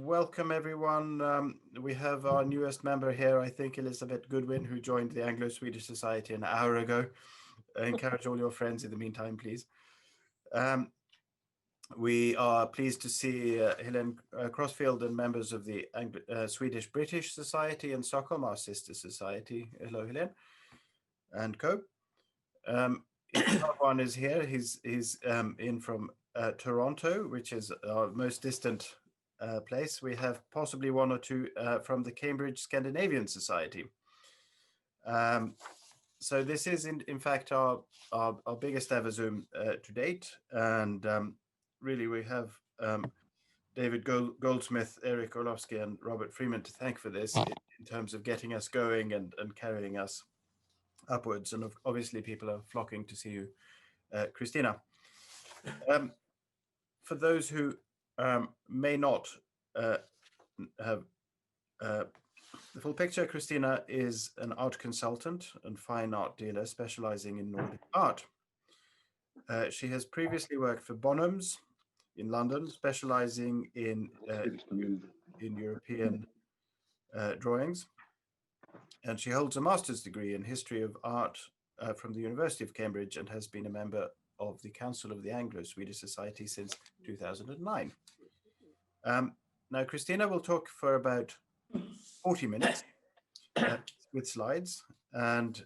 welcome everyone. We have our newest member here, I think Elizabeth Goodwin, who joined the Anglo-Swedish Society an hour ago. Encourage all your friends in the meantime, please. We are pleased to see Helen Crossfield and members of the Swedish British Society in Stockholm, our sister society. Hello, Helen and co. One is here. He's in from Toronto, which is our most distant place. We have possibly one or two from the Cambridge Scandinavian Society. So this is in fact our biggest ever Zoom to date, and really we have David Goldsmith, Eric Orlovsky, and Robert Freeman to thank for this in terms of getting us going and carrying us upwards. And obviously people are flocking to see you, Christina. For those who may not have the full picture, Christina is an art consultant and fine art dealer specializing in Nordic art. She has previously worked for Bonhams in London, specializing in European drawings. And she holds a master's degree in history of art from the University of Cambridge and has been a member of the Council of the Anglo-Swedish Society since 2009. Now, Christina will talk for about 40 minutes with slides, and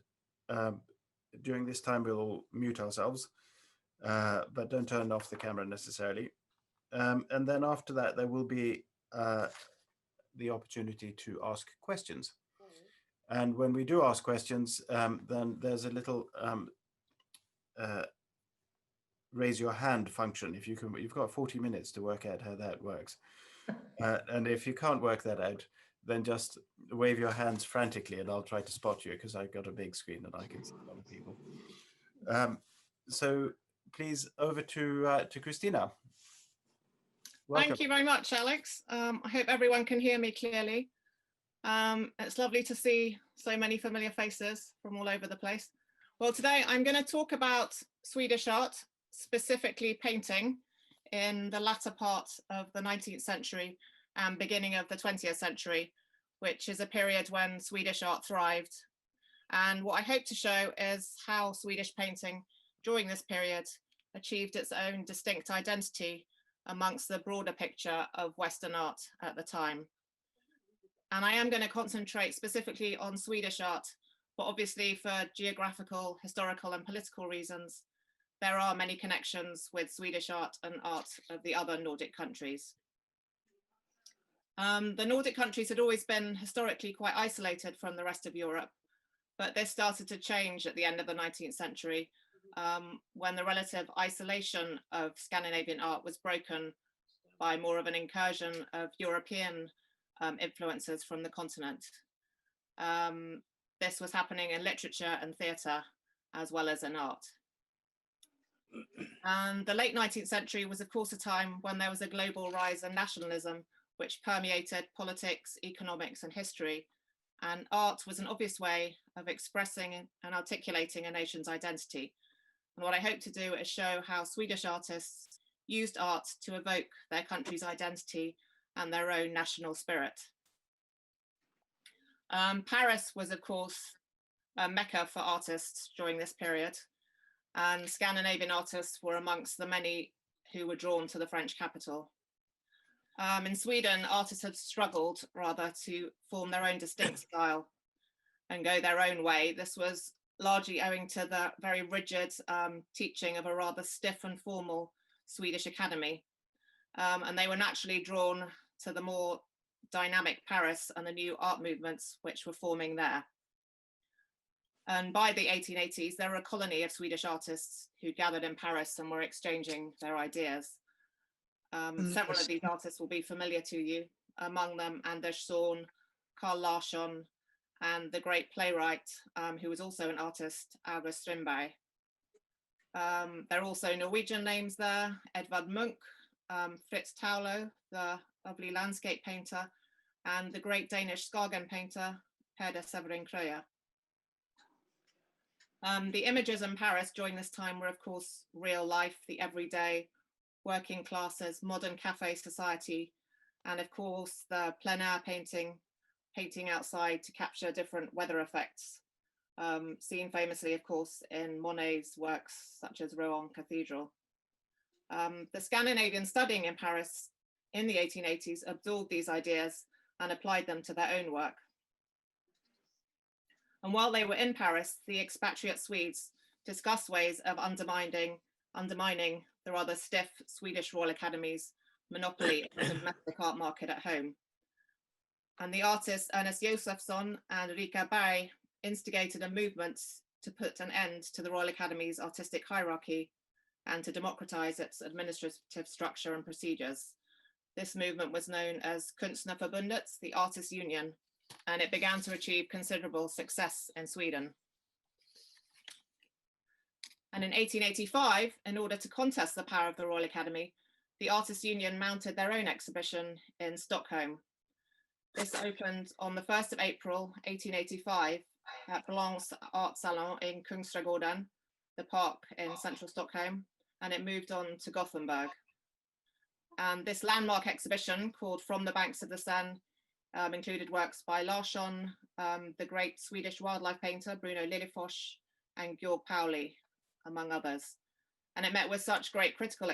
during this time we'll all mute ourselves, but don't turn off the camera necessarily. And then after that, there will be the opportunity to ask questions. And when we do ask questions, then there's a little raise your hand function. If you can, you've got 40 minutes to work out how that works. And if you can't work that out, then just wave your hands frantically and I'll try to spot you, because I've got a big screen and I can see a lot of people. So please, over to Christina. Welcome. Thank you very much, Alex. I hope everyone can hear me clearly. It's lovely to see so many familiar faces from all over the place. Well, today I'm going to talk about Swedish art, specifically painting, in the latter part of the 19th century and beginning of the 20th century, which is a period when Swedish art thrived. And what I hope to show is how Swedish painting during this period achieved its own distinct identity amongst the broader picture of Western art at the time. And I am going to concentrate specifically on Swedish art, but obviously for geographical, historical, and political reasons, there are many connections with Swedish art and art of the other Nordic countries. The Nordic countries had always been historically quite isolated from the rest of Europe, but this started to change at the end of the 19th century when the relative isolation of Scandinavian art was broken by more of an incursion of European influences from the continent. This was happening in literature and theatre, as well as in art. And the late 19th century was, of course, a time when there was a global rise in nationalism, which permeated politics, economics, and history. And art was an obvious way of expressing and articulating a nation's identity. And what I hope to do is show how Swedish artists used art to evoke their country's identity and their own national spirit. Paris was, of course, a mecca for artists during this period, and Scandinavian artists were amongst the many who were drawn to the French capital. In Sweden, artists had struggled rather to form their own distinct style and go their own way. This was largely owing to the very rigid teaching of a rather stiff and formal Swedish academy. And they were naturally drawn to the more dynamic Paris and the new art movements which were forming there. And by the 1880s, there were a colony of Swedish artists who gathered in Paris and were exchanging their ideas. Several of these artists will be familiar to you, among them Anders Zorn, Carl Larsson, and the great playwright, who was also an artist, August Strindberg. There are also Norwegian names there: Edvard Munch, Fritz Taulo, the lovely landscape painter, and the great Danish Skagen painter, Peder Severin Krøyer. The images in Paris during this time were, of course, real life, the everyday, working classes, modern cafe society, and of course the plein air painting outside to capture different weather effects, seen famously, of course, in Monet's works such as Rouen Cathedral. The Scandinavian studying in Paris in the 1880s absorbed these ideas and applied them to their own work. And while they were in Paris, the expatriate Swedes discussed ways of undermining the rather stiff Swedish Royal Academy's monopoly of the domestic art market at home. And the artists Ernest Josephson and Ulrika Berg instigated a movement to put an end to the Royal Academy's artistic hierarchy and to democratize its administrative structure and procedures. This movement was known as Konstnärsförbundet, the Artists' Union, and it began to achieve considerable success in Sweden. And in 1885, in order to contest the power of the Royal Academy, the Artists' Union mounted their own exhibition in Stockholm. This opened on the 1st of April, 1885, at Blancs Art Salon in Kungsträdgården, the park in central Stockholm, and it moved on to Gothenburg. And this landmark exhibition, called From the Banks of the Seine, included works by Larsson, the great Swedish wildlife painter Bruno Liljefors, and Georg Pauli, among others. And it met with such great critical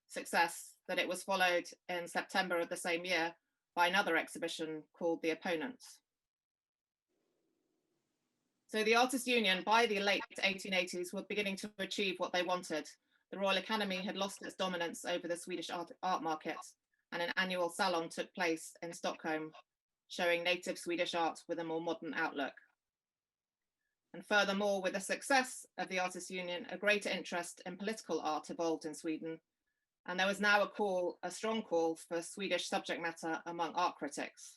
success that it was followed in September of the same year by another exhibition called The Opponents. So the Artists' Union, by the late 1880s, were beginning to achieve what they wanted. The Royal Academy had lost its dominance over the Swedish art market, and an annual salon took place in Stockholm, showing native Swedish art with a more modern outlook. And furthermore, with the success of the Artists' Union, a greater interest in political art evolved in Sweden, and there was now a strong call for Swedish subject matter among art critics.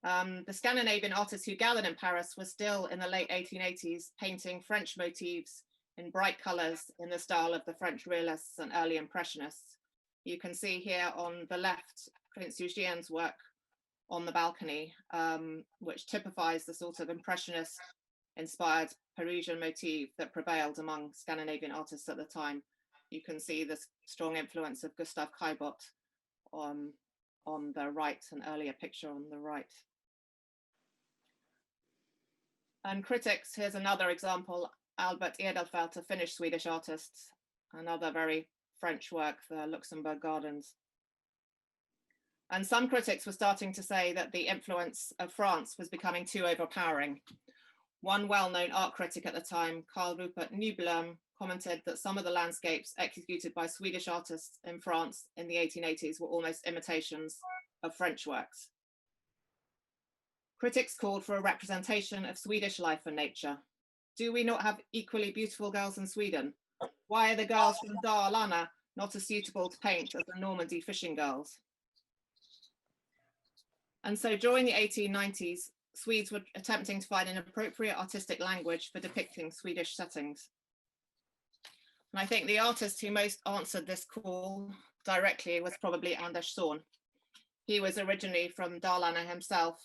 The Scandinavian artists who gathered in Paris were still in the late 1880s painting French motifs in bright colors in the style of the French realists and early impressionists. You can see here on the left, Prince Eugene's work on the balcony, which typifies the sort of impressionist inspired Parisian motif that prevailed among Scandinavian artists at the time. You can see the strong influence of Gustav Caillebotte on the right, an earlier picture on the right. And critics, here's another example, Albert Edelfelt, a Finnish Swedish artist, another very French work, the Luxembourg Gardens. And some critics were starting to say that the influence of France was becoming too overpowering. One well-known art critic at the time, Carl Rupert Nybloem, commented that some of the landscapes executed by Swedish artists in France in the 1880s were almost imitations of French works. Critics called for a representation of Swedish life and nature. Do we not have equally beautiful girls in Sweden? Why are the girls from Dalarna not as suitable to paint as the Normandy fishing girls? And so during the 1890s, Swedes were attempting to find an appropriate artistic language for depicting Swedish settings. And I think the artist who most answered this call directly was probably Anders Zorn. He was originally from Dalarna himself,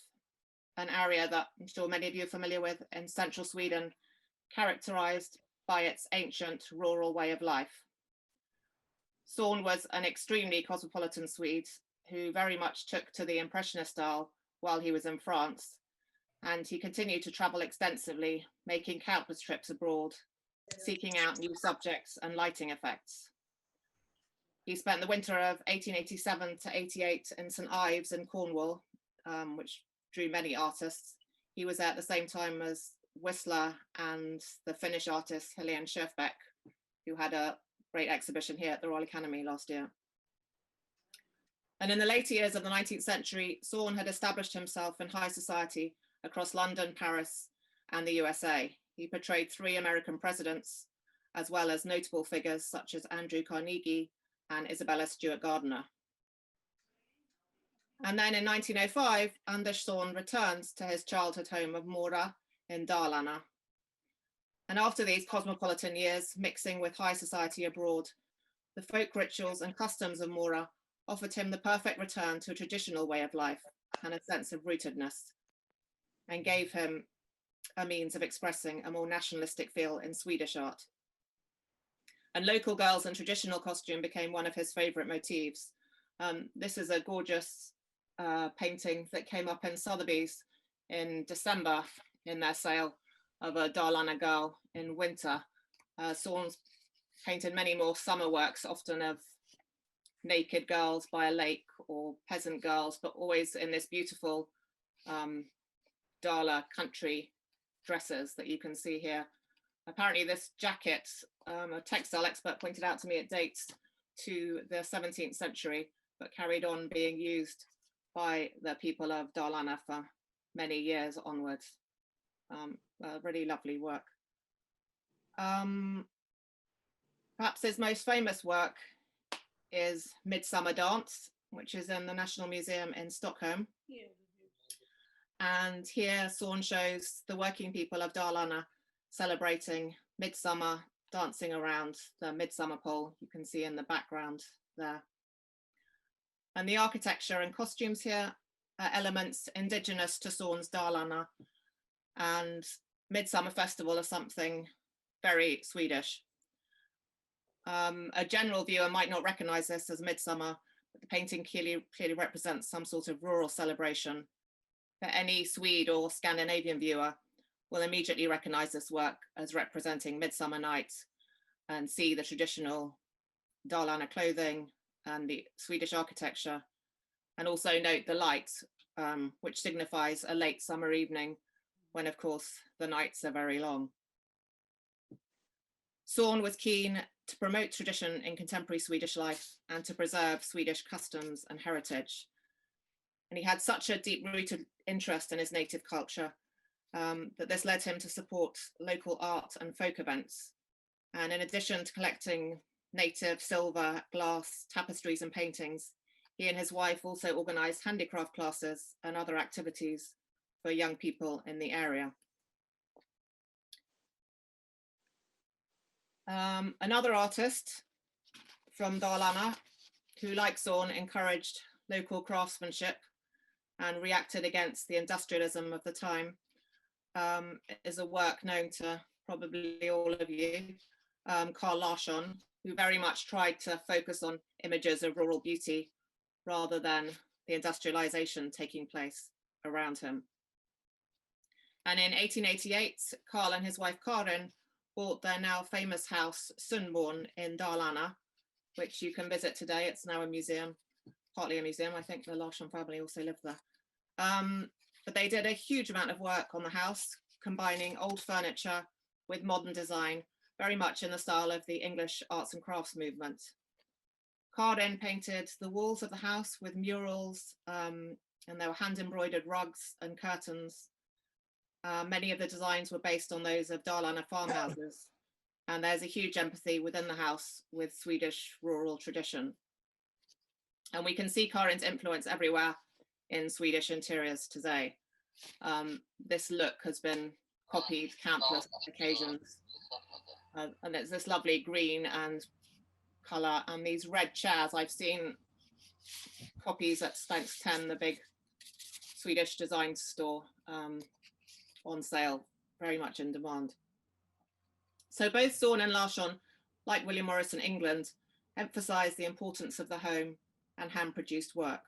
an area that I'm sure many of you are familiar with in central Sweden, characterized by its ancient rural way of life. Zorn was an extremely cosmopolitan Swede who very much took to the Impressionist style while he was in France, and he continued to travel extensively, making countless trips abroad, seeking out new subjects and lighting effects. He spent the winter of 1887 to 88 in St. Ives in Cornwall, which drew many artists. He was there at the same time as Whistler and the Finnish artist Helene Sjöfbeck, who had a great exhibition here at the Royal Academy last year. And in the later years of the 19th century, Zorn had established himself in high society across London, Paris, and the USA. He portrayed 3 American presidents, as well as notable figures such as Andrew Carnegie and Isabella Stewart Gardiner. And then in 1905, Anders Zorn returns to his childhood home of Mora in Dalarna. And after these cosmopolitan years, mixing with high society abroad, the folk rituals and customs of Mora offered him the perfect return to a traditional way of life and a sense of rootedness, and gave him a means of expressing a more nationalistic feel in Swedish art. And local girls in traditional costume became one of his favorite motifs. This is a gorgeous painting that came up in Sotheby's in December in their sale of a Dalarna girl in winter. Zorn's painted many more summer works, often of naked girls by a lake or peasant girls, but always in this beautiful Dala country dresses that you can see here. Apparently this jacket, a textile expert pointed out to me, it dates to the 17th century, but carried on being used by the people of Dalarna for many years onwards. Really lovely work. Perhaps his most famous work is Midsummer Dance, which is in the National Museum in Stockholm. And here Zorn shows the working people of Dalarna celebrating midsummer, dancing around the midsummer pole, you can see in the background there. And the architecture and costumes here are elements indigenous to Zorn's Dalarna, and Midsummer Festival is something very Swedish. A general viewer might not recognize this as midsummer, but the painting clearly represents some sort of rural celebration. But any Swede or Scandinavian viewer will immediately recognize this work as representing Midsummer Night and see the traditional Dalarna clothing and the Swedish architecture, and also note the light, which signifies a late summer evening when, of course, the nights are very long. Zorn was keen to promote tradition in contemporary Swedish life and to preserve Swedish customs and heritage. And he had such a deep-rooted interest in his native culture that this led him to support local art and folk events. And in addition to collecting native silver, glass, tapestries and paintings, he and his wife also organized handicraft classes and other activities for young people in the area. Another artist from Dalarna who, like Zorn, encouraged local craftsmanship and reacted against the industrialism of the time is a work known to probably all of you, Carl Larsson, who very much tried to focus on images of rural beauty rather than the industrialization taking place around him. And in 1888, Carl and his wife Karin bought their now famous house Sunborne in Dalarna, which you can visit today. It's now a museum, partly a museum. I think the Larsson family also lived there. But they did a huge amount of work on the house, combining old furniture with modern design, very much in the style of the English arts and crafts movement. Karin painted the walls of the house with murals, and there were hand embroidered rugs and curtains. Many of the designs were based on those of Dalarna farmhouses, and there's a huge empathy within the house with Swedish rural tradition. And we can see Karin's influence everywhere in Swedish interiors today. This look has been copied countless occasions. And it's this lovely green and colour, and these red chairs. I've seen copies at Spanx 10, the big Swedish design store, on sale, very much in demand. So both Zorn and Larsson, like William Morris in England, emphasised the importance of the home and hand-produced work.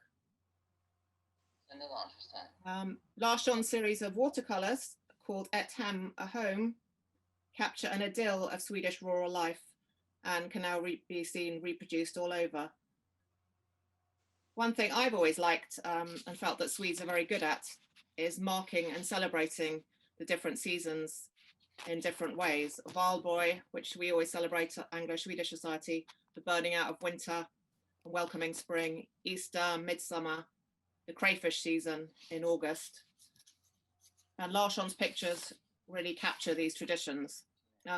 Larsson's series of watercolours, called Et Hem, a Home, capture an idyll of Swedish rural life and can now be seen reproduced all over. One thing I've always liked and felt that Swedes are very good at is marking and celebrating the different seasons in different ways. Valborg, which we always celebrate at Anglo-Swedish Society, the burning out of winter and welcoming spring, Easter, Midsummer, the crayfish season in August. And Larsson's pictures really capture these traditions.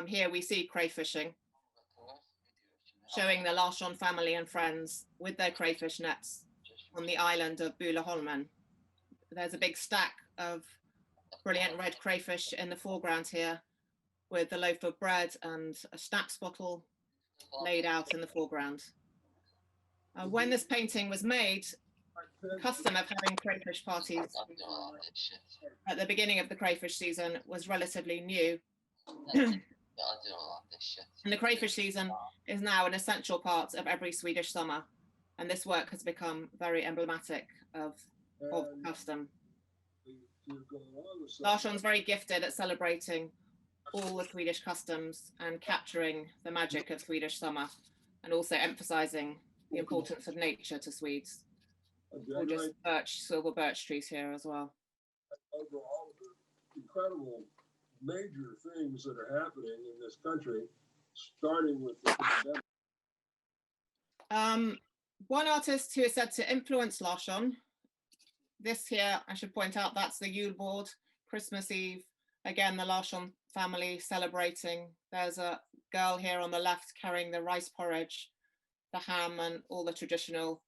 Here we see crayfishing, showing the Larsson family and friends with their crayfish nets on the island of Bulaholmen. There's a big stack of brilliant red crayfish in the foreground here, with a loaf of bread and a schnapps bottle laid out in the foreground. When this painting was made, the custom of having crayfish parties at the beginning of the crayfish season was relatively new. And the crayfish season is now an essential part of every Swedish summer. And this work has become very emblematic of custom. Larsson's very gifted at celebrating all the Swedish customs and capturing the magic of Swedish summer, and also emphasizing the importance of nature to Swedes. Gorgeous silver birch trees here as well. Over all of the incredible major things that are happening in this country, starting with the pandemic. One artist who is said to influence Larsson, this here, I should point out, that's the Yule board, Christmas Eve. Again, the Larsson family celebrating. There's a girl here on the left carrying the rice porridge, the ham, and all the traditional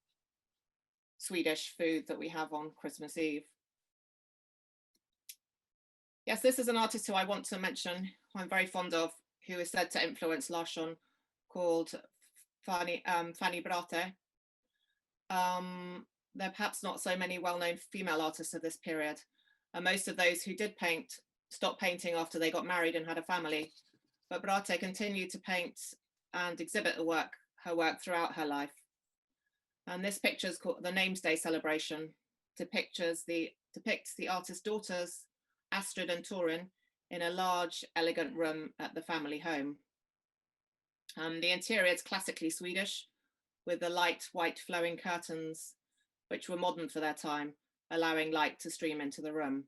Swedish food that we have on Christmas Eve. Yes, this is an artist who I want to mention, who I'm very fond of, who is said to influence Larsson, called Fanny Brate. There are perhaps not so many well-known female artists of this period, and most of those who did paint stopped painting after they got married and had a family, but Brate continued to paint and exhibit her work throughout her life. And this picture is called the Namesday Celebration, depicts the artist's daughters, Astrid and Torin, in a large, elegant room at the family home. The interior is classically Swedish, with the light white flowing curtains, which were modern for their time, allowing light to stream into the room.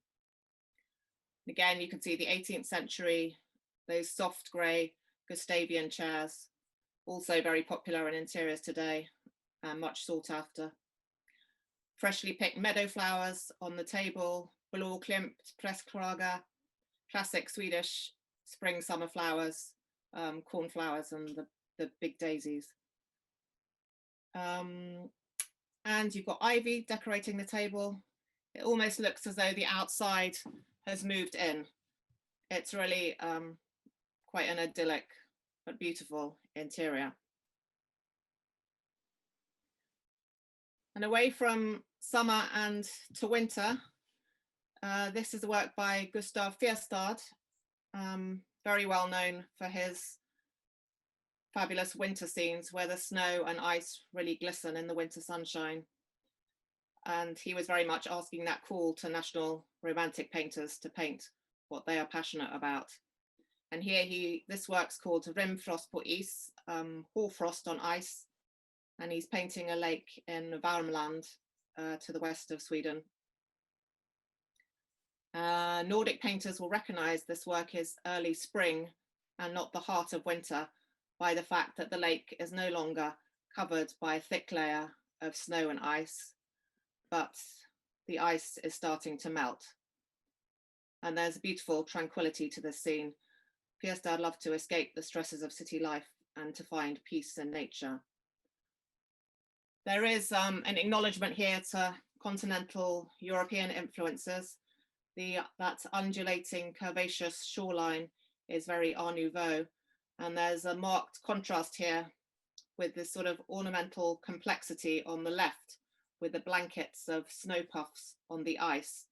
Again, you can see the 18th century, those soft grey Gustavian chairs, also very popular in interiors today, and much sought after. Freshly picked meadow flowers on the table, blåklimpt presskrage, classic Swedish spring summer flowers, cornflowers and the big daisies. And you've got ivy decorating the table. It almost looks as though the outside has moved in. It's really quite an idyllic but beautiful interior. And away from summer and to winter, this is a work by Gustav II, very well known for his fabulous winter scenes where the snow and ice really glisten in the winter sunshine. And he was very much asking that call to national romantic painters to paint what they are passionate about. And here this work's called Rimfrost på is, hoarfrost on ice. And he's painting a lake in Värmland to the west of Sweden. Nordic painters will recognize this work is early spring and not the heart of winter by the fact that the lake is no longer covered by a thick layer of snow and ice, but the ice is starting to melt. And there's a beautiful tranquility to this scene. Fierstad loved to escape the stresses of city life and to find peace in nature. There is an acknowledgement here to continental European influences. That undulating curvaceous shoreline is very Art Nouveau, and there's a marked contrast here with this sort of ornamental complexity on the left with the blankets of snow puffs on the ice,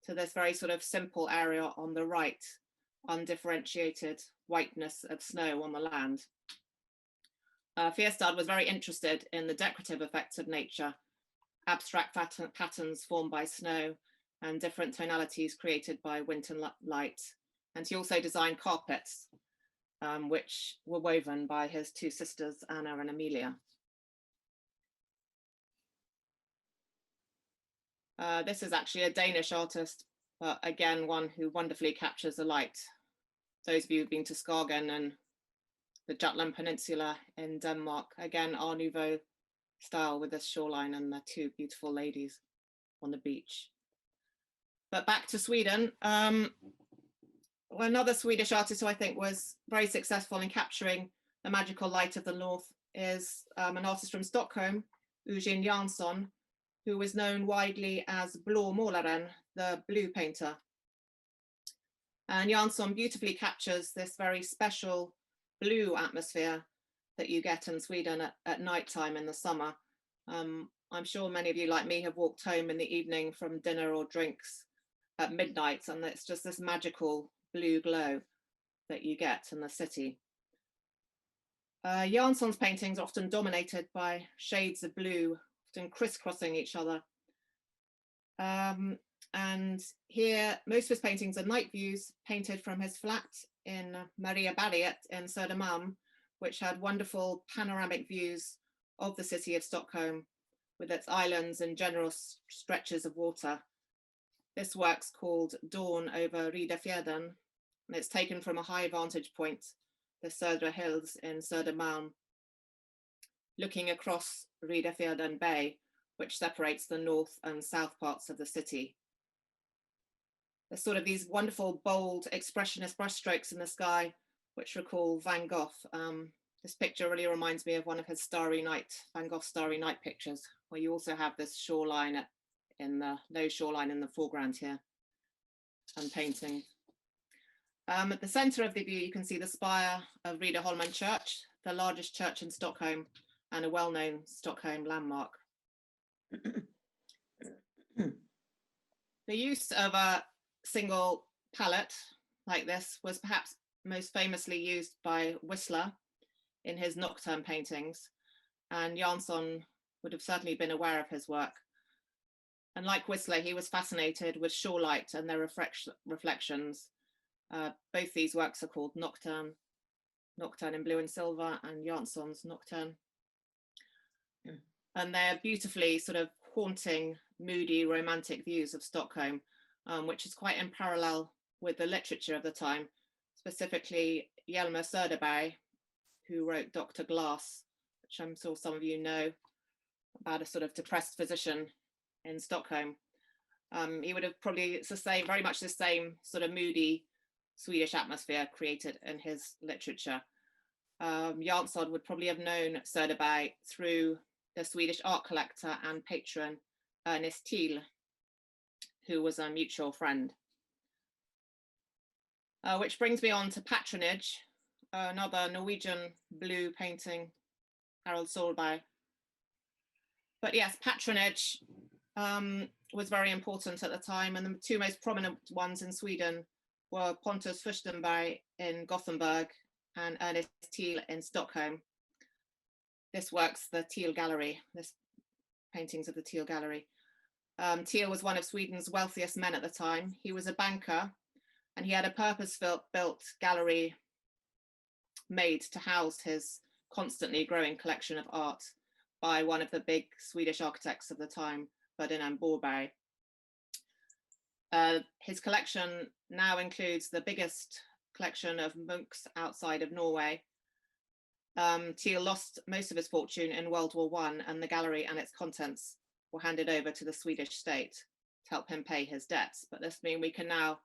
to this very sort of simple area on the right, undifferentiated whiteness of snow on the land. Fierstad was very interested in the decorative effects of nature, abstract patterns formed by snow and different tonalities created by wind and light. And he also designed carpets, which were woven by his two sisters, Anna and Amelia. This is actually a Danish artist, but again, one who wonderfully captures the light. Those of you who've been to Skagen and the Jutland Peninsula in Denmark, again, Art Nouveau style with this shoreline and the two beautiful ladies on the beach. But back to Sweden. Another Swedish artist who I think was very successful in capturing the magical light of the north is an artist from Stockholm, Eugen Jansson, who was known widely as Blåmålaren, the blue painter. And Jansson beautifully captures this very special blue atmosphere that you get in Sweden at night time in the summer. I'm sure many of you, like me, have walked home in the evening from dinner or drinks at midnight, and it's just this magical blue glow that you get in the city. Jansson's paintings are often dominated by shades of blue, often crisscrossing each other. And here, most of his paintings are night views painted from his flat in Mariaberget in Södermalm, which had wonderful panoramic views of the city of Stockholm with its islands and generous stretches of water. This work's called Dawn over Riddarfjärden, and it's taken from a high vantage point, the Södra Hills in Södermalm, looking across Riddarfjärden Bay, which separates the north and south parts of the city. There's sort of these wonderful, bold, expressionist brushstrokes in the sky, which recall Van Gogh. This picture really reminds me of one of his Starry Night, Van Gogh's Starry Night pictures, where you also have this shoreline no shoreline in the foreground here, and painting. At the center of the view, you can see the spire of Riddarholmen Church, the largest church in Stockholm and a well-known Stockholm landmark. The use of a single palette like this was perhaps most famously used by Whistler in his Nocturne paintings, and Jansson would have certainly been aware of his work. And like Whistler, he was fascinated with shorelight and their reflections. Both these works are called Nocturne, Nocturne in blue and silver, and Jansson's Nocturne. And they're beautifully sort of haunting, moody, romantic views of Stockholm, which is quite in parallel with the literature of the time, specifically Hjalmar Söderberg, who wrote Dr. Glass, which I'm sure some of you know, about a sort of depressed physician in Stockholm. He would have probably sustained very much the same sort of moody Swedish atmosphere created in his literature. Jansson would probably have known Söderberg through the Swedish art collector and patron Ernest Teal, who was a mutual friend. Which brings me on to patronage, another Norwegian blue painting, Harald Solberg. But yes, patronage was very important at the time, and the two most prominent ones in Sweden were Pontus Fuschtenbeit in Gothenburg and Ernest Teal in Stockholm. This work's the Teal Gallery, this paintings of the Teal Gallery. Teal was one of Sweden's wealthiest men at the time. He was a banker, and he had a purpose-built gallery made to house his constantly growing collection of art by one of the big Swedish architects of the time, Ferdinand Borberg. His collection now includes the biggest collection of monks outside of Norway. Teal lost most of his fortune in World War I, and the gallery and its contents were handed over to the Swedish state to help him pay his debts. But this means we can now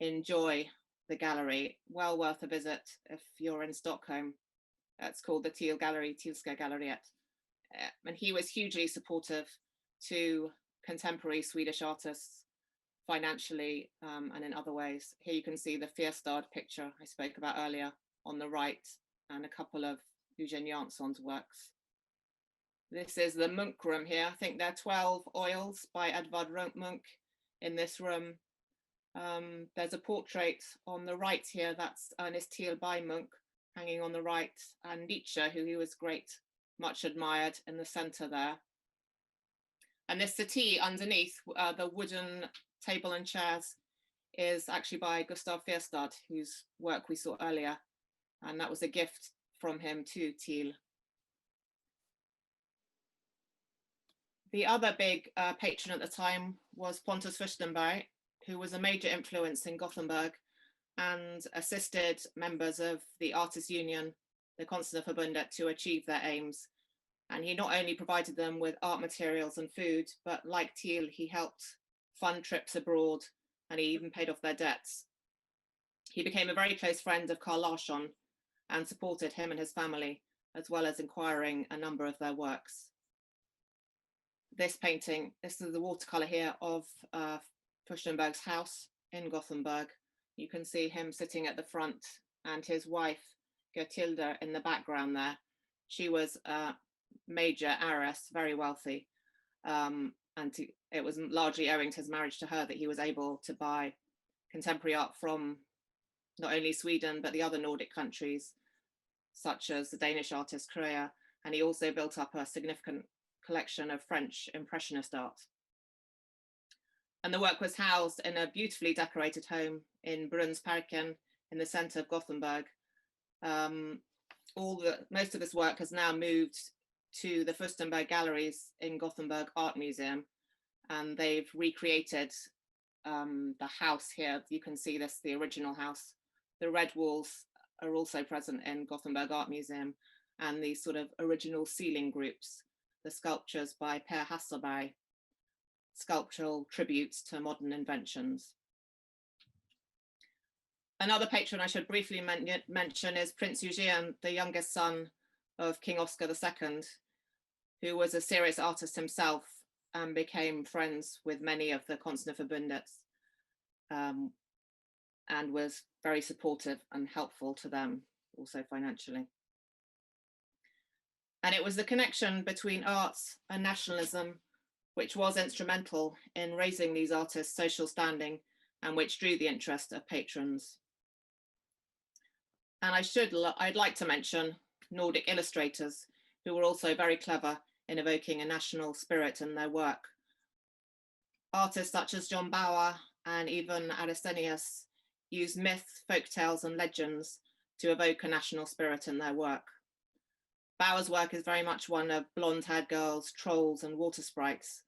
enjoy the gallery. Well worth a visit if you're in Stockholm. It's called the Teal Gallery, Tealska Galleriet. And he was hugely supportive to contemporary Swedish artists financially and in other ways. Here you can see the Fyrstad picture I spoke about earlier on the right, and a couple of Eugen Jansson's works. This is the Munch room here. I think there are 12 oils by Edvard Munch in this room. There's a portrait on the right here, that's Ernest Teal by Munch, hanging on the right, and Nietzsche, who he was much admired, in the center there. And this settee underneath, the wooden table and chairs, is actually by Gustav Fyrstad, whose work we saw earlier. And that was a gift from him to Teal. The other big patron at the time was Pontus Fuschtenbeit, who was a major influence in Gothenburg and assisted members of the Artists Union, the Konstnärsförbundet, to achieve their aims. And he not only provided them with art materials and food, but like Teal, he helped fund trips abroad, and he even paid off their debts. He became a very close friend of Carl Larsson and supported him and his family, as well as acquiring a number of their works. This painting, this is the watercolor here of Fuschtenberg's house in Gothenburg. You can see him sitting at the front and his wife, Gertilda, in the background there. She was a major heiress, very wealthy. It was largely owing to his marriage to her that he was able to buy contemporary art from not only Sweden, but the other Nordic countries. such as the Danish artist Kreyer, and he also built up a significant collection of French Impressionist art. And the work was housed in a beautifully decorated home in Brunnsparken in the centre of Gothenburg. Most of this work has now moved to the Fuschtenbeit galleries in Gothenburg Art Museum, and they've recreated the house here. You can see this, the original house. The red walls are also present in Gothenburg Art Museum, and these sort of original ceiling groups, the sculptures by Per Hasselberg, sculptural tributes to modern inventions. Another patron I should briefly mention is Prince Eugen, the youngest son of King Oscar II, who was a serious artist himself and became friends with many of the Konstnerförbundets, and was very supportive and helpful to them, also financially. And it was the connection between arts and nationalism which was instrumental in raising these artists' social standing and which drew the interest of patrons. And I'd like to mention Nordic illustrators, who were also very clever in evoking a national spirit in their work. Artists such as John Bauer and even Aristenius used myths, folk tales and legends to evoke a national spirit in their work. Bauer's work is very much one of blonde-haired girls, trolls and water sprites,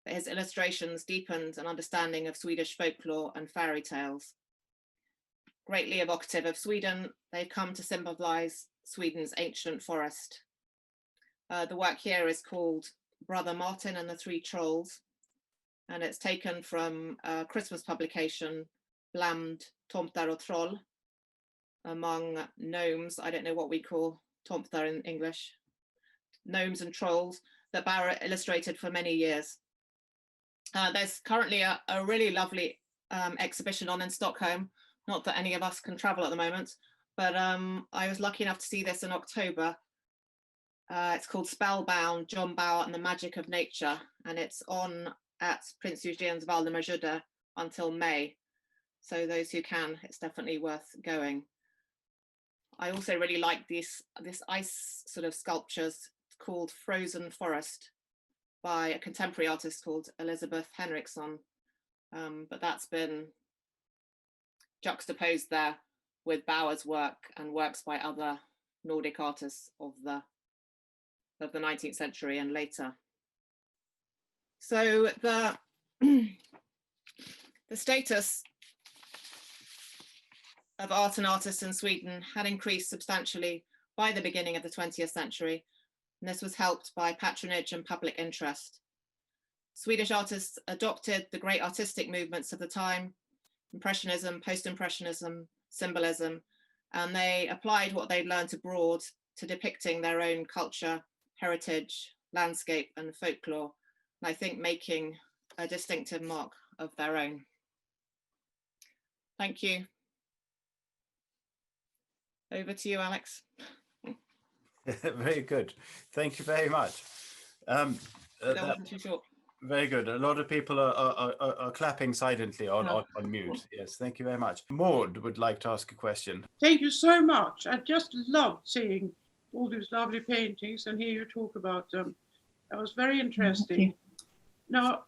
but his illustrations deepened an understanding of Swedish folklore and fairy tales. Greatly evocative of Sweden, they've come to symbolize Sweden's ancient forest. The work here is called Brother Martin and the Three Trolls, and it's taken from a Christmas publication, Bland Tomtar och Troll, among gnomes, I don't know what we call tomtar in English, gnomes and trolls, that Bauer illustrated for many years. There's currently a really lovely exhibition on in Stockholm, not that any of us can travel at the moment, but I was lucky enough to see this in October. It's called Spellbound, John Bauer and the Magic of Nature, and it's on at Prince Eugen's Valdemargudde until May. So those who can, it's definitely worth going. I also really like this ice sort of sculptures called Frozen Forest by a contemporary artist called Elizabeth Henriksson, but that's been juxtaposed there with Bauer's work and works by other Nordic artists of the 19th century and later. So the status of art and artists in Sweden had increased substantially by the beginning of the 20th century, and this was helped by patronage and public interest. Swedish artists adopted the great artistic movements of the time, Impressionism, Post-Impressionism, Symbolism, and they applied what they'd learned abroad to depicting their own culture, heritage, landscape, and folklore, and I think making a distinctive mark of their own. Thank you. Over to you, Alex. Very good. Thank you very much. That wasn't too short. Very good. A lot of people are clapping silently on mute. Yes, thank you very much. Maud would like to ask a question. Thank you so much. I just loved seeing all these lovely paintings and hear you talk about them. That was very interesting. Now,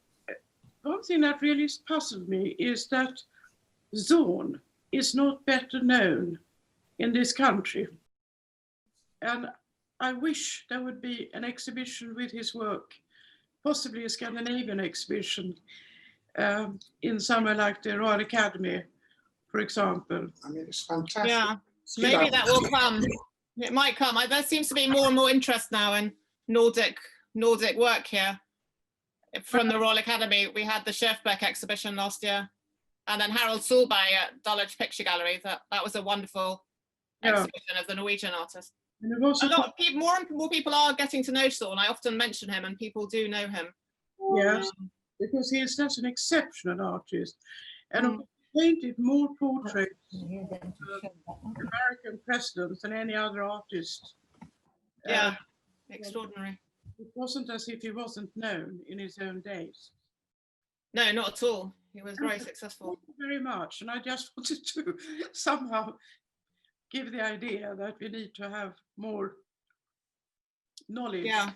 one thing that really puzzled me is that Zorn is not better known in this country. And I wish there would be an exhibition with his work, possibly a Scandinavian exhibition in somewhere like the Royal Academy, for example. I mean, it's fantastic. Yeah, maybe that will come. It might come. There seems to be more and more interest now in Nordic work here. From the Royal Academy, we had the Schöfbeck exhibition last year, and then Harold Solberg at Dulwich Picture Gallery. That was a wonderful exhibition of the Norwegian artist. And a lot of people, more and more people are getting to know Zorn. I often mention him, and people do know him. Yes, because he is such an exceptional artist, and painted more portraits of American presidents than any other artist. Yeah, extraordinary. It wasn't as if he wasn't known in his own days. No, not at all. He was very successful. Thank you very much. And I just wanted to somehow give the idea that we need to have more knowledge, Yeah,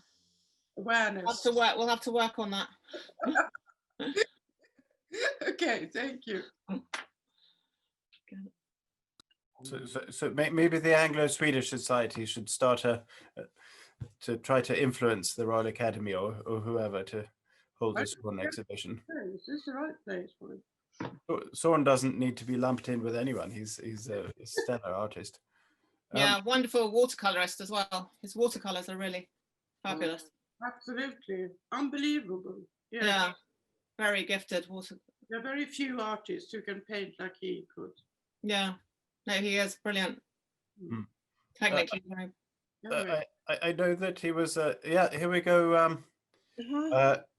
awareness. we'll have to work on that. Okay, thank you. So maybe the Anglo-Swedish Society should start to try to influence the Royal Academy or whoever to hold this one exhibition. Is this the right place for it? Zorn doesn't need to be lumped in with anyone. He's a stellar artist. Yeah, wonderful watercolorist as well. His watercolors are really fabulous. Absolutely, unbelievable. Yeah. Yeah, very gifted water. There are very few artists who can paint like he could. Yeah, no, he is brilliant. Hmm. Technically, I know that he was. Yeah, here we go.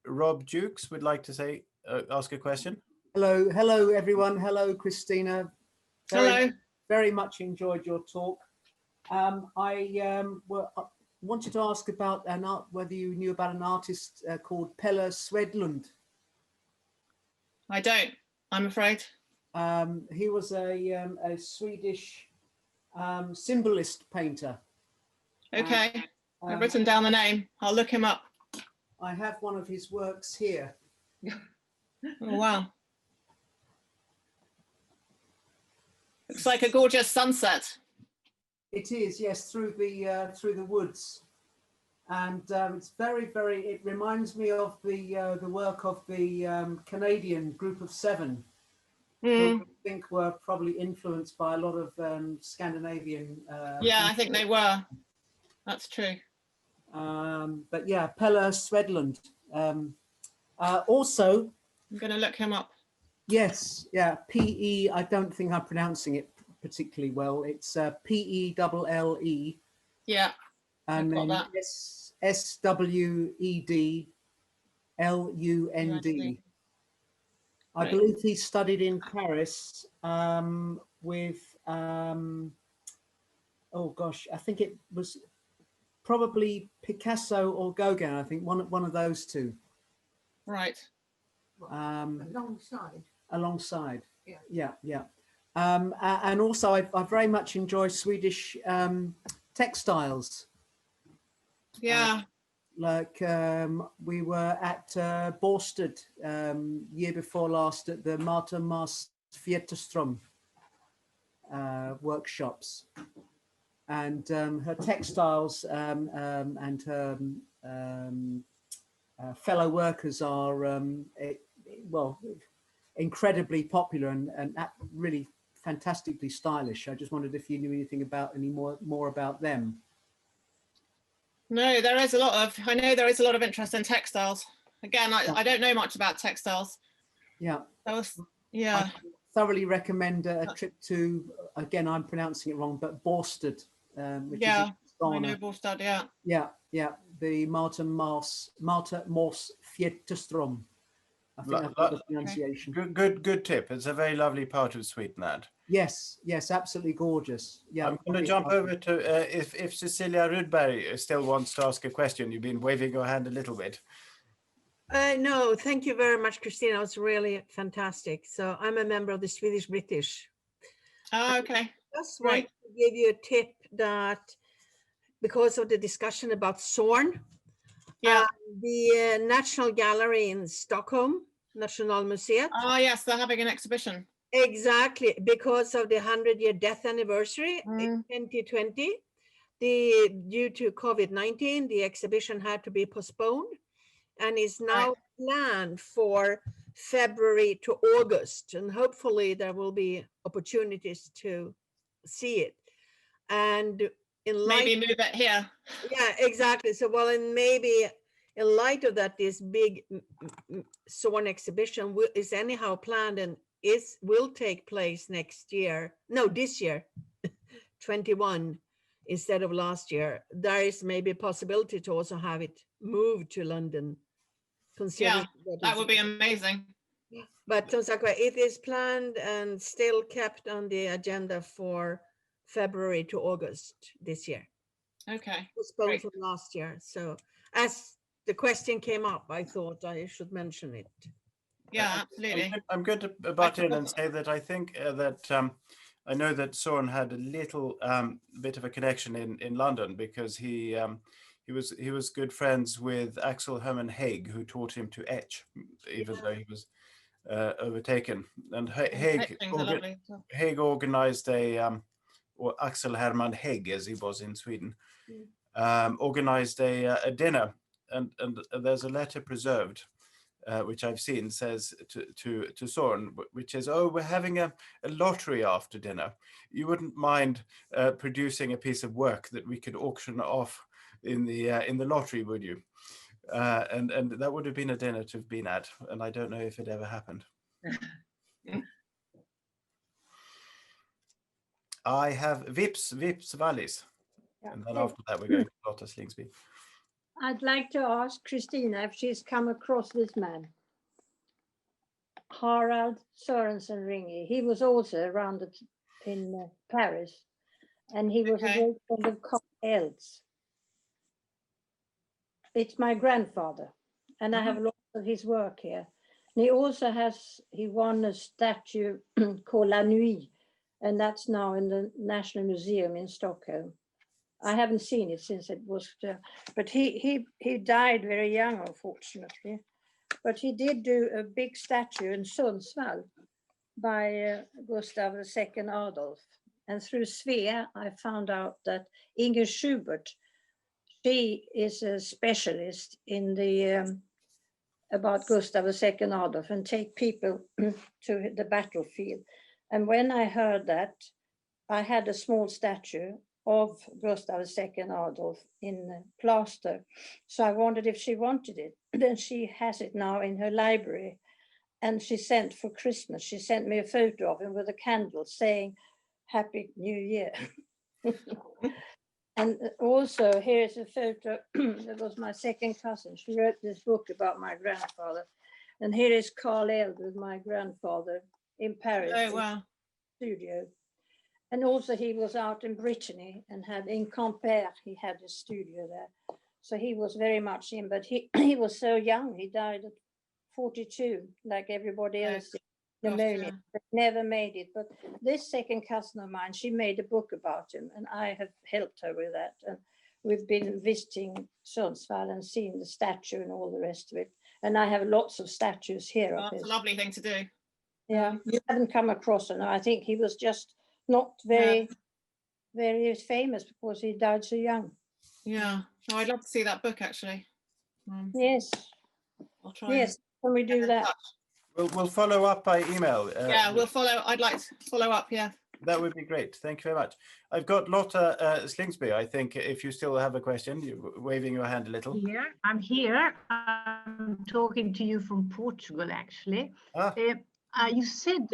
Rob Dukes would like to ask a question. Hello everyone. Hello Christina. hello. Very much enjoyed your talk. I wanted to ask about whether you knew about an artist called Pelle Swedlund. I don't, I'm afraid. He was a Swedish symbolist painter. Okay, I've written down the name. I'll look him up. I have one of his works here. Oh, wow. Looks like a gorgeous sunset. It is, yes, through the woods, and it's very. It reminds me of the work of the Canadian Group of Seven, who I think were probably influenced by a lot of Scandinavian. Yeah, I think they were. That's true. But yeah, Pelle Swedlund. Also, I'm going to look him up. yes, yeah, P-E. I don't think I'm pronouncing it particularly well. It's P-E-L-L-E. Yeah. And then S-W-E-D-L-U-N-D. I believe he studied in Paris with, oh gosh, I think it was probably Picasso or Gauguin. I think one of those two. Right. Alongside. Yeah. And also, I very much enjoy Swedish textiles. Yeah. Like we were at Borsted year before last at the Marta Mars Fjätterström workshops, and her textiles and her fellow workers are well, incredibly popular and really fantastically stylish. I just wondered if you knew anything about more about them. No, there is a lot of, I know there is a lot of interest in textiles. Again, I don't know much about textiles. Yeah. Yeah. I thoroughly recommend a trip to, again, I'm pronouncing it wrong, but Borsted. Which is I know Borsted, yeah. Yeah. The Marta Mars Fjätterström. I think I've got the pronunciation. Good tip. It's a very lovely part of Sweden, that. Yes, absolutely gorgeous. Yeah. I'm going to jump over to if Cecilia Rudberg still wants to ask a question. You've been waving your hand a little bit. No, thank you very much, Christina. It was really fantastic. So I'm a member of the Swedish British. Oh, okay. Just want to give you a tip that because of the discussion about Zorn, the National Gallery in Stockholm, Nationalmuseet. Oh, yes, they're having an exhibition. Exactly, because of the 100-year death anniversary in 2020, due to COVID-19, the exhibition had to be postponed and is now planned for February to August. And hopefully there will be opportunities to see it. And in light, maybe move it here. Yeah, exactly. So, well, and maybe in light of that, this big Zorn exhibition is anyhow planned and will take place next year. No, this year, 21 instead of last year. There is maybe a possibility to also have it moved to London. Yeah, that would be amazing. But it is planned and still kept on the agenda for February to August this year. Okay. Postponed from last year. So as the question came up, I thought I should mention it. Yeah, absolutely. I'm going to butt in and say that I think that I know that Zorn had a little bit of a connection in London because he was good friends with Axel Hermann Haig, who taught him to etch, even though he was overtaken. And Haig organized or Axel Hermann Haig, as he was in Sweden, organized a dinner, and there's a letter preserved, which I've seen, says to Zorn, which is, "Oh, we're having a lottery after dinner. You wouldn't mind producing a piece of work that we could auction off in the lottery, would you?" And that would have been a dinner to have been at, and I don't know if it ever happened. I have Vips Wallis, and then after that we're going to Lotta Slingsby. I'd like to ask Christina if she's come across this man, Harald Sorensen Ringy. He was also around in Paris, and he was a great friend of Carl Larsson. It's my grandfather, and I have a lot of his work here. And he also won a statue called La Nuit, and that's now in the National Museum in Stockholm. I haven't seen it since it was, but he died very young, unfortunately. But he did do a big statue in Sundsvall by Gustav II Adolf. And through Svea, I found out that Inger Schubert, she is a specialist in the about Gustav II Adolf and take people to the battlefield. And when I heard that, I had a small statue of Gustav II Adolf in plaster. So I wondered if she wanted it. Then she has it now in her library. And she sent for Christmas, she sent me a photo of him with a candle saying, "Happy New Year." And also here's a photo, that was my second cousin. She wrote this book about my grandfather. And here is Carl Larsson with my grandfather in Paris. Oh, wow. Studio. And also he was out in Brittany and had in Quimper, he had a studio there. So he was very much in, but he was so young, he died at 42, like everybody else did. Pneumonia, but never made it. But this second cousin of mine, she made a book about him, and I have helped her with that. And we've been visiting Sundsvall and seen the statue and all the rest of it. And I have lots of statues here. Oh, that's a lovely thing to do. Yeah, you haven't come across him. I think he was just not very famous because he died so young. Yeah, no, I'd love to see that book actually. Yes. I'll try. Yes, can we do that? We'll follow up by email. Yeah, we'll follow. I'd like to follow up. Yeah. That would be great. Thank you very much. I've got Lotta Slingsby. I think if you still have a question, you're waving your hand a little. Here, I'm here. I'm talking to you from Portugal, actually. You said,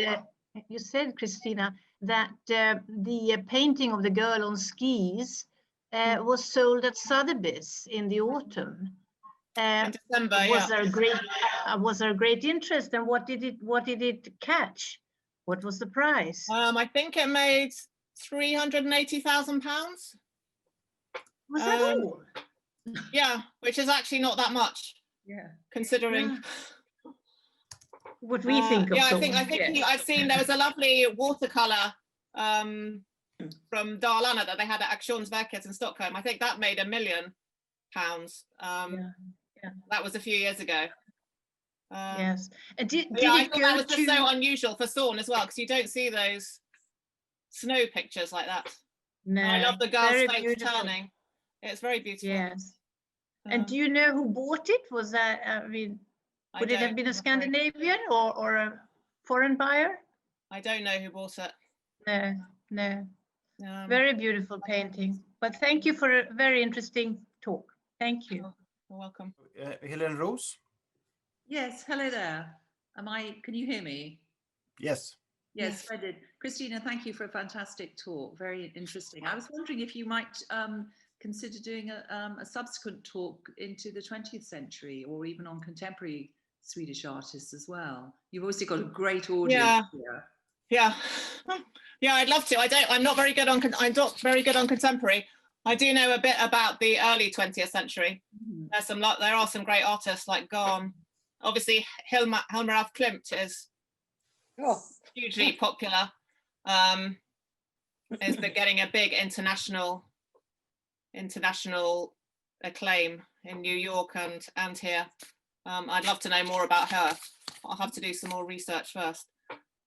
Christina, that the painting of the girl on skis was sold at Sotheby's in the autumn. In December, was there a great interest, and what did it catch? What was the price? I think it made £380,000. Was that all? Yeah, which is actually not that much. Yeah, considering what we think of. Yeah, I think I've seen there was a lovely watercolor from Dalarna that they had at Auktionsverket in Stockholm. I think that made £1 million. That was a few years ago. Yes. Did I thought that was just so unusual for Zorn as well, because you don't see those snow pictures like that. No, I love the girl's face turning. It's very beautiful. Yes. And do you know who bought it? Was that, would it have been a Scandinavian or a foreign buyer? I don't know who bought it. No. Very beautiful painting. But thank you for a very interesting talk. Thank you. You're welcome. Helen Rose. Yes, hello there. Can you hear me? Yes. Yes, I did. Christina, thank you for a fantastic talk. Very interesting. I was wondering if you might consider doing a subsequent talk into the 20th century, or even on contemporary Swedish artists as well. You've obviously got a great audience here. Yeah, I'd love to. I'm not very good on contemporary. I do know a bit about the early 20th century. There are some great artists like Zorn. Obviously, Hilma af Klint is hugely popular. is getting a big international acclaim in New York and here. I'd love to know more about her. I'll have to do some more research first.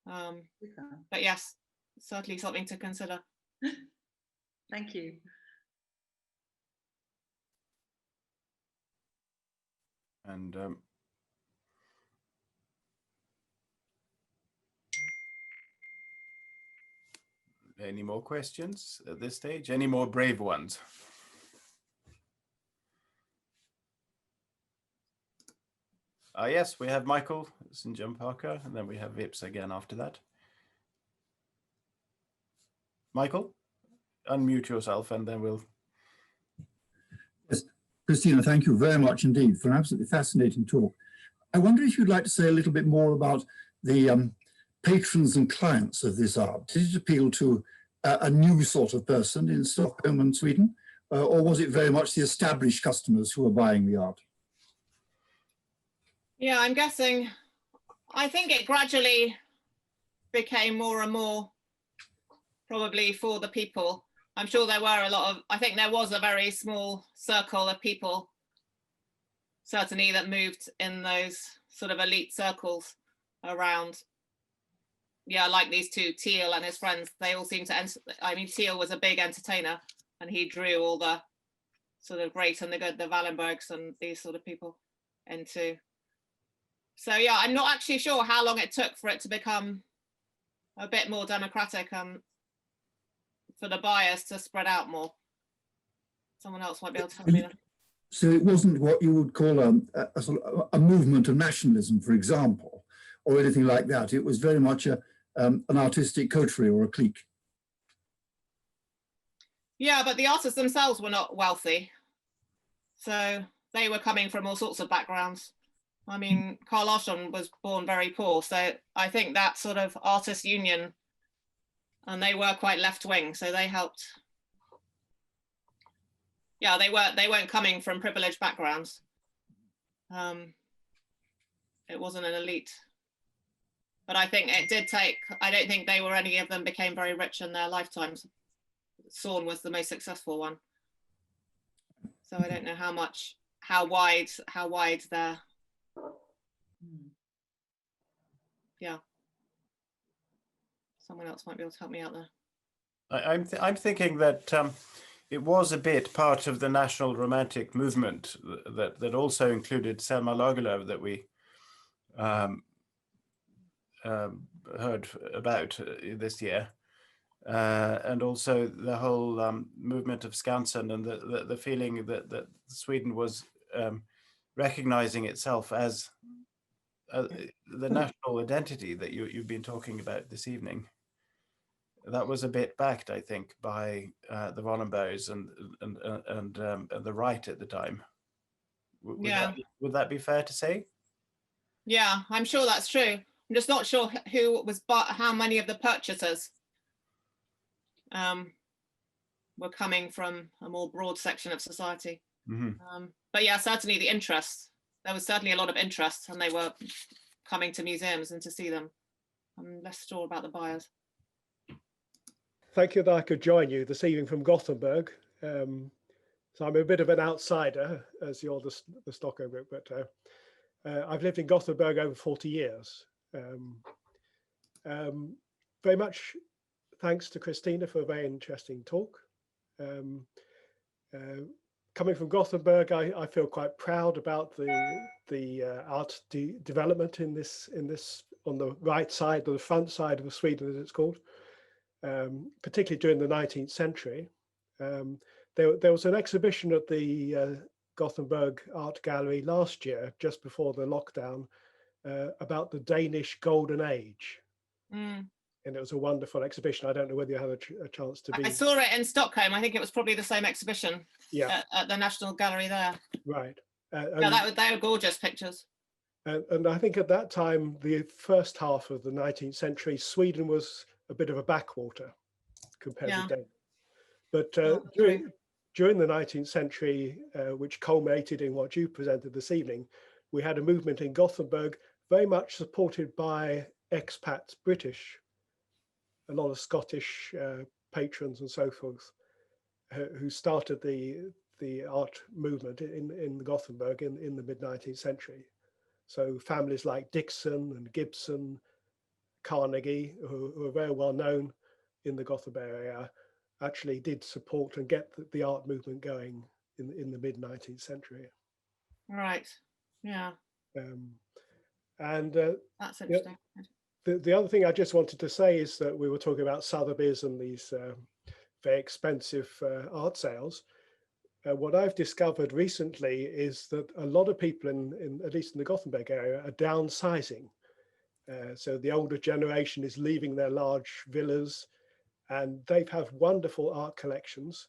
But yes, certainly something to consider. Thank you. And any more questions at this stage? Any more brave ones? Yes, we have Michael St. John Parker, and then we have Vips again after that. Michael, unmute yourself, and then we'll... Yes, Christina, thank you very much indeed for an absolutely fascinating talk. I wonder if you'd like to say a little bit more about the patrons and clients of this art. Did it appeal to a new sort of person in Stockholm and Sweden, or was it very much the established customers who were buying the art? Yeah, I'm guessing, I think it gradually became more and more probably for the people. I'm sure there were a lot of, I think there was a very small circle of people, certainly, that moved in those sort of elite circles around. Yeah, like these two, Teal and his friends, they all seem to, I mean, Teal was a big entertainer and he drew all the sort of great and the good, the Wallenbergs and these sort of people into. So yeah, I'm not actually sure how long it took for it to become a bit more democratic and for the buyers to spread out more. Someone else might be able to tell me that. So it wasn't what you would call a sort of a movement of nationalism, for example, or anything like that. It was very much an artistic coterie or a clique. Yeah, but the artists themselves were not wealthy. So they were coming from all sorts of backgrounds. I mean, Carl Larsson was born very poor. So I think that sort of artist union, and they were quite left-wing, so they helped. Yeah, they weren't coming from privileged backgrounds. It wasn't an elite. But I think it did take, I don't think they were, any of them became very rich in their lifetimes. Zorn was the most successful one. So I don't know how wide their, yeah. Someone else might be able to help me out there. I'm thinking that it was a bit part of the national romantic movement that also included Selma Lagerlöf that we heard about this year, and also the whole movement of Skansen and the feeling that Sweden was recognizing itself as the national identity that you've been talking about this evening. That was a bit backed, I think, by the Wallenbergs and the right at the time. Would that be fair to say? Yeah, I'm sure that's true. I'm just not sure who was, how many of the purchasers were coming from a more broad section of society. Mm-hmm. But yeah, certainly the interest. There was certainly a lot of interest, and they were coming to museums and to see them. I'm less sure about the buyers. Thank you that I could join you this evening from Gothenburg. So I'm a bit of an outsider, as you're the Stockholm group, but I've lived in Gothenburg over 40 years. Very much thanks to Christina for a very interesting talk. Coming from Gothenburg, I feel quite proud about the art development in this on the right side, or the front side of Sweden, as it's called. Particularly during the 19th century. There was an exhibition at the Gothenburg Art Gallery last year, just before the lockdown, about the Danish Golden Age. Mm. And it was a wonderful exhibition. I don't know whether you had a chance to be. I saw it in Stockholm. I think it was probably the same exhibition. Yeah. At the National Gallery there. Right. Yeah, they were gorgeous pictures. And I think at that time, the first half of the 19th century, Sweden was a bit of a backwater compared to Denmark. But during the 19th century, which culminated in what you presented this evening, we had a movement in Gothenburg very much supported by expats, British, a lot of Scottish patrons and so forth who started the art movement in Gothenburg in the mid-19th century. So families like Dixon and Gibson, Carnegie, who are very well known in the Gothenburg area, actually did support and get the art movement going in the mid-19th century. Right. Yeah. And that's interesting. The other thing I just wanted to say is that we were talking about Sotheby's and these very expensive art sales. What I've discovered recently is that a lot of people at least in the Gothenburg area, are downsizing. So the older generation is leaving their large villas, and they have wonderful art collections.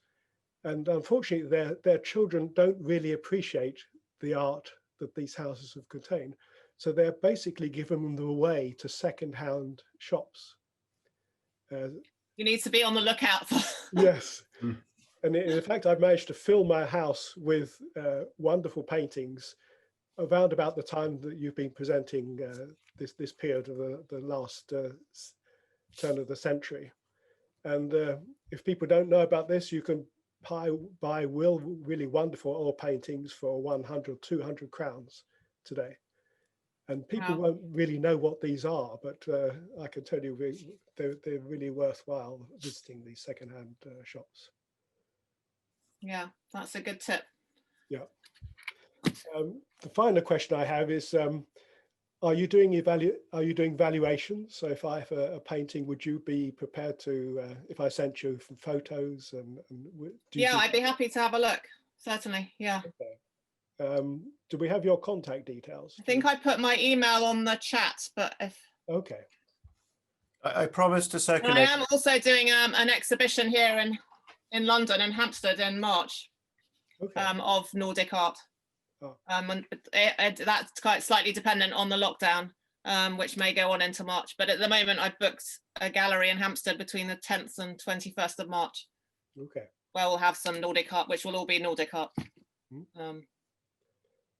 And unfortunately, their children don't really appreciate the art that these houses have contained. So they're basically giving them away to second-hand shops. You need to be on the lookout for. Yes. And in fact, I've managed to fill my house with wonderful paintings around about the time that you've been presenting this period of the last turn of the century. And if people don't know about this, you can buy really wonderful oil paintings for 100, 200 crowns today. And people won't really know what these are, but I can tell you they're really worthwhile visiting these secondhand shops. Yeah, that's a good tip. Yeah. The final question I have is, are you doing valuations? So if I have a painting, would you be prepared to, if I sent you some photos yeah, I'd be happy to have a look. Certainly, yeah. Okay. Do we have your contact details? I think I put my email on the chat, but if... Okay. I promised to circulate. And I am also doing an exhibition here in London and Hampstead in March, okay. Of Nordic art. Oh. And that's quite slightly dependent on the lockdown, which may go on into March. But at the moment, I've booked a gallery in Hampstead between the 10th and 21st of March. Okay. Where we'll have some Nordic art, which will all be Nordic art.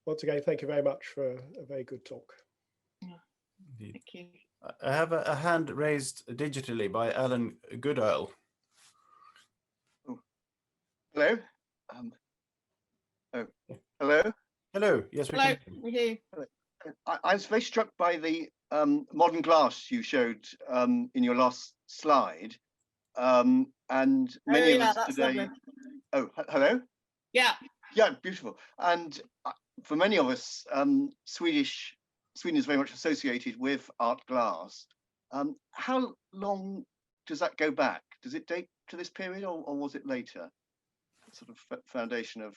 Once again, thank you very much for a very good talk. Yeah. Thank you. I have a hand raised digitally by Alan Goodall. Oh. Hello. Hello. Hello. Yes, hello. We hear you. I was very struck by the modern glass you showed in your last slide, and many of us today. Lovely. Oh, hello. Yeah. Yeah, beautiful. And for many of us, Sweden is very much associated with art glass. How long does that go back? Does it date to this period, or was it later? Sort of foundation of.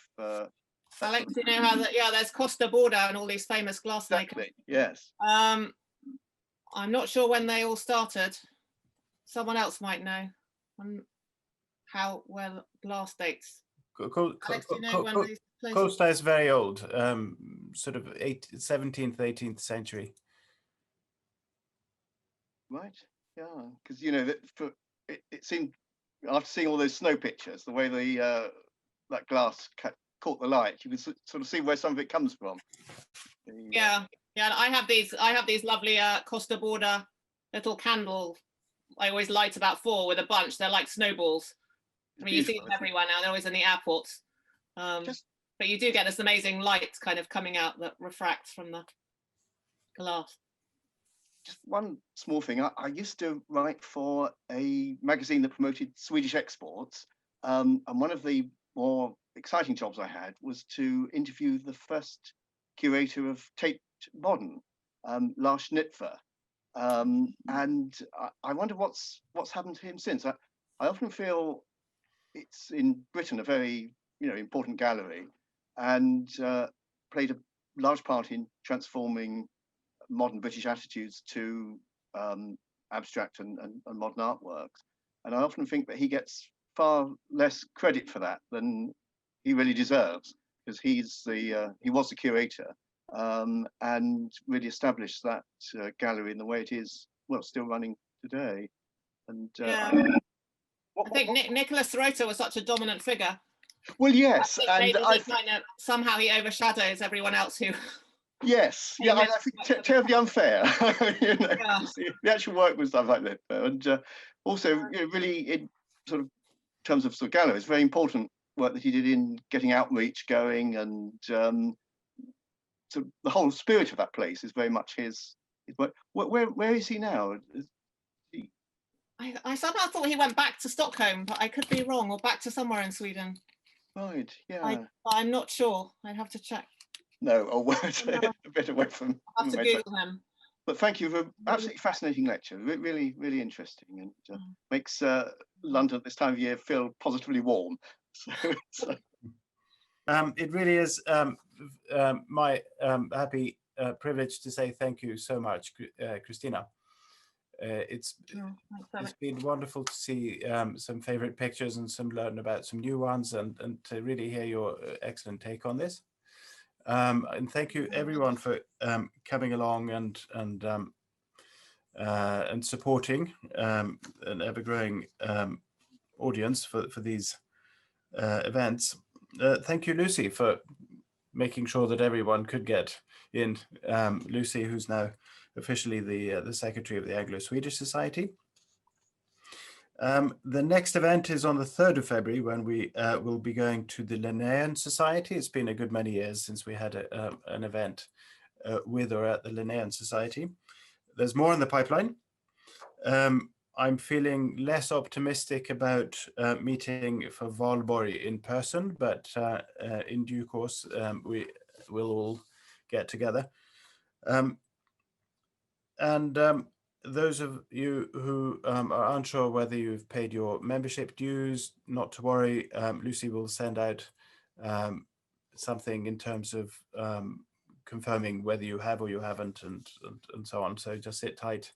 Alex, you know how that? Yeah, there's Costa Borda and all these famous glass makers. Yes. I'm not sure when they all started. Someone else might know how well glass dates. Alex, do you know when these places... Costa is very old, sort of 17th, 18th century. Right. Yeah, because you know that it seemed after seeing all those snow pictures, the way that glass caught the light, you could sort of see where some of it comes from. Yeah, I have these lovely Costa Borda little candles. I always light about 4 with a bunch. They're like snowballs. I mean, you see them everywhere now. They're always in the airports. But you do get this amazing light kind of coming out that refracts from the glass. Just one small thing. I used to write for a magazine that promoted Swedish exports, and one of the more exciting jobs I had was to interview the first curator of Tate Modern, Lars Schnitfer, and I wonder what's happened to him since. I often feel it's in Britain a very important gallery, and played a large part in transforming modern British attitudes to abstract and modern artworks. And I often think that he gets far less credit for that than he really deserves, because he was the curator and really established that gallery in the way it is, well, still running today. And I think Nicholas Rota was such a dominant figure. Well, yes, and somehow he overshadows everyone else who. Yes, yeah, I think terribly unfair. The actual work was done like that, and also really sort of in terms of galleries, very important work that he did in getting outreach going, and so the whole spirit of that place is very much his work. Where is he now? I somehow thought he went back to Stockholm, but I could be wrong, or back to somewhere in Sweden. Right, yeah. I'm not sure. I'd have to check. No, a bit away from. I'll have to Google him. But thank you for an absolutely fascinating lecture. Really, really interesting, and makes London at this time of year feel positively warm. So. It really is my happy privilege to say thank you so much, Christina. It's been wonderful to see some favorite pictures and learn about some new ones, and to really hear your excellent take on this. And thank you everyone for coming along and supporting an ever-growing audience for these events. Thank you, Lucy, for making sure that everyone could get in. Lucy, who's now officially the secretary of the Anglo-Swedish Society. The next event is on the 3rd of February, when we will be going to the Linnean Society. It's been a good many years since we had an event with or at the Linnean Society. There's more in the pipeline. I'm feeling less optimistic about meeting for Valborg in person, but in due course we will all get together. Those of you who are unsure whether you've paid your membership dues, not to worry. Lucy will send out something in terms of confirming whether you have or you haven't, and so on. So just sit tight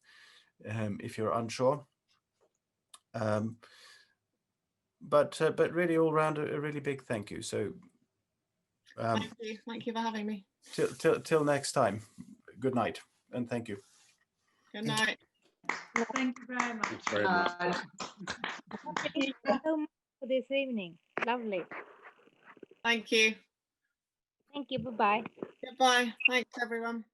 if you're unsure. But really, all round, a really big thank you. So thank you for having me. Till next time. Good night, and thank you. Good night. Thank you very much. Thanks very much. Thank you so much for this evening. Lovely. Thank you. Thank you. Bye-bye. Goodbye. Thanks, everyone.